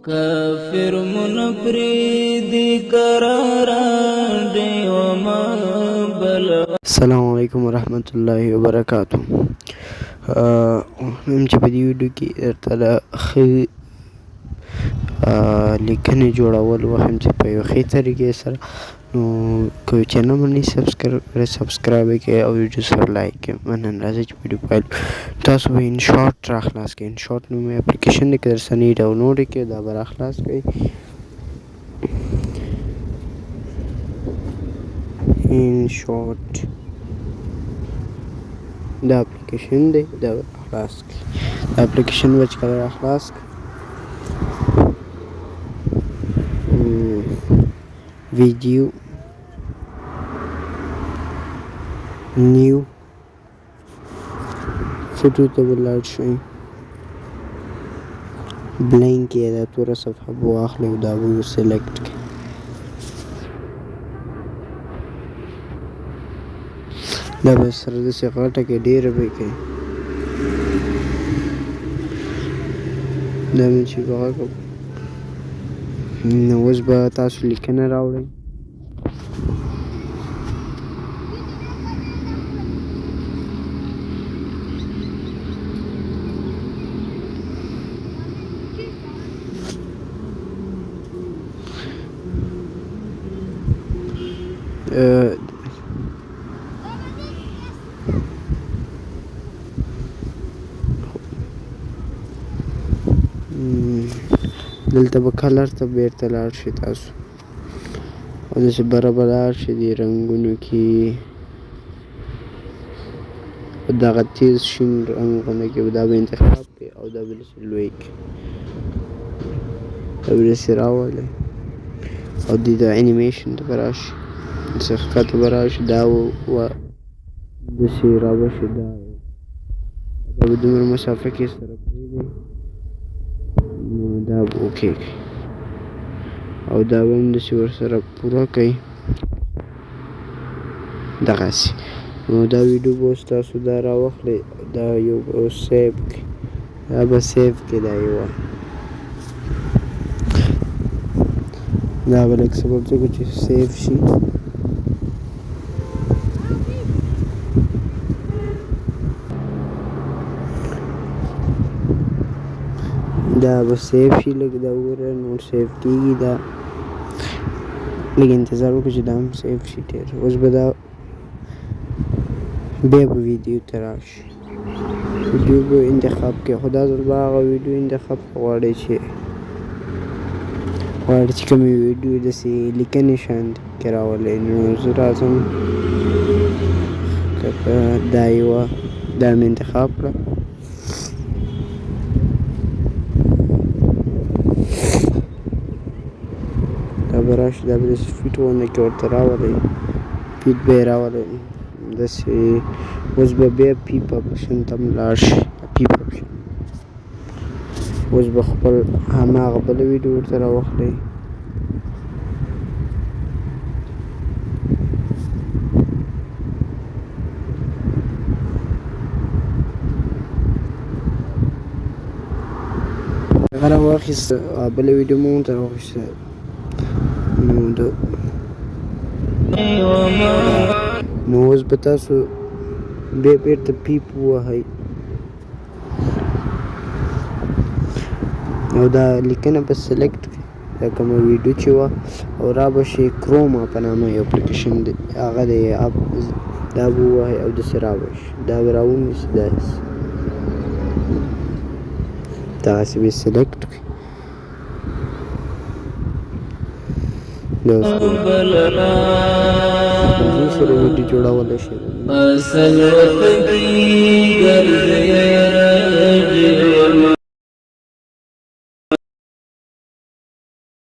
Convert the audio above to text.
کافر منفریدی قرارا دیوما بلا. السلام علیکم ورحمۃ اللہ وبرکاتہ. هم چې په دې ویډیو کې درته د ښه لیکنې جوړول وښیم چې په یو ښې طریقې سره، نو که چینل مو نه سبسکرایب یې کړئ او ویډیو سره لایک کړئ. مننه. راځئ چې ویډیو پیل. تاسو به ان شاټ را خلاص کړئ. ان شاټ نومې اپلیکیشن دی، که در سره نه یې ډاونلوډ یې کړئ دا به را خلاص کړئ. ان شاټ دا اپلیکیشن دی، دا به خلاص کړئ. دا اپلیکیشن به چې کله را خلاص کړئ، ویډیو نیو فوټو ته به لاړ شئ. بلینک یې دا توره صفحه به واخلئ او دا به سلیکټ کړئ. دا به سره داسې غټه کې ډېره به یې کوئ. دا مې چې غږ نو اوس به تاسو لیکنه راوړئ. دلته به کلر ته بیرته لاړ شئ تاسو او داسې بره به لاړ شئ دې رنګونو کې، په دغه تیز شین رنګ غونډه کې دا به انتخاب کړئ او دا به داسې لوی کړئ. دا به داسې راولئ او دې د انیمیشن ته به راشئ، داسې ښکته به راشئ، دا داسې را به شي، دا به دومره مسافه کې سره پرېږدئ. نو دا به اوکې کړئ او دا به هم داسې ورسره پوره کړئ دغسې. نو دا ویډیو به اوس تاسو دا راواخلئ، دا یو به اوس سیف کړئ، دا به سیف کړئ. دا یوه دا به لږ صبر وکړئ چې سیف شي. دا به سیف شي، لږ دا وګوره نور سیف کېږي. دا لږ انتظار وکړو چې دا هم سیف شي ډېر. اوس به دا بیا به ویډیو ته راشي، ویډیو به انتخاب کړئ. خو دا ځل به هغه ویډیو انتخاب غواړئ چې کومې ویډیو داسې لیکنې شانتې کې راولئ. نو زه راځم که دا یوه دا مې انتخاب کړه. دا به راشي، دا به داسې فیټ غونډه کې ورته راولئ، فیټ به یې راولئ داسې. اوس به بیا پیپ اپشن ته هم لاړ شئ. پیپ اپشن اوس به خپل هماغه بله ویډیو ورته راواخلئ. هغه راواخیسته، بله ویډیو مو ورته راواخیسته. نو اوس به تاسو بیا بېرته پیپ ووهئ او دا لیکنه به سلیکټ کړئ، دا کومه ویډیو چې وه، او را به شئ کروما په نامه یو اپلیکیشن دی، هغه دی دا به ووهئ او داسې را به شي، دا به را ونیسئ داسې دغسې به یې سلیکټ کړئ. دا اوس سره ویډیو جوړولی شئ.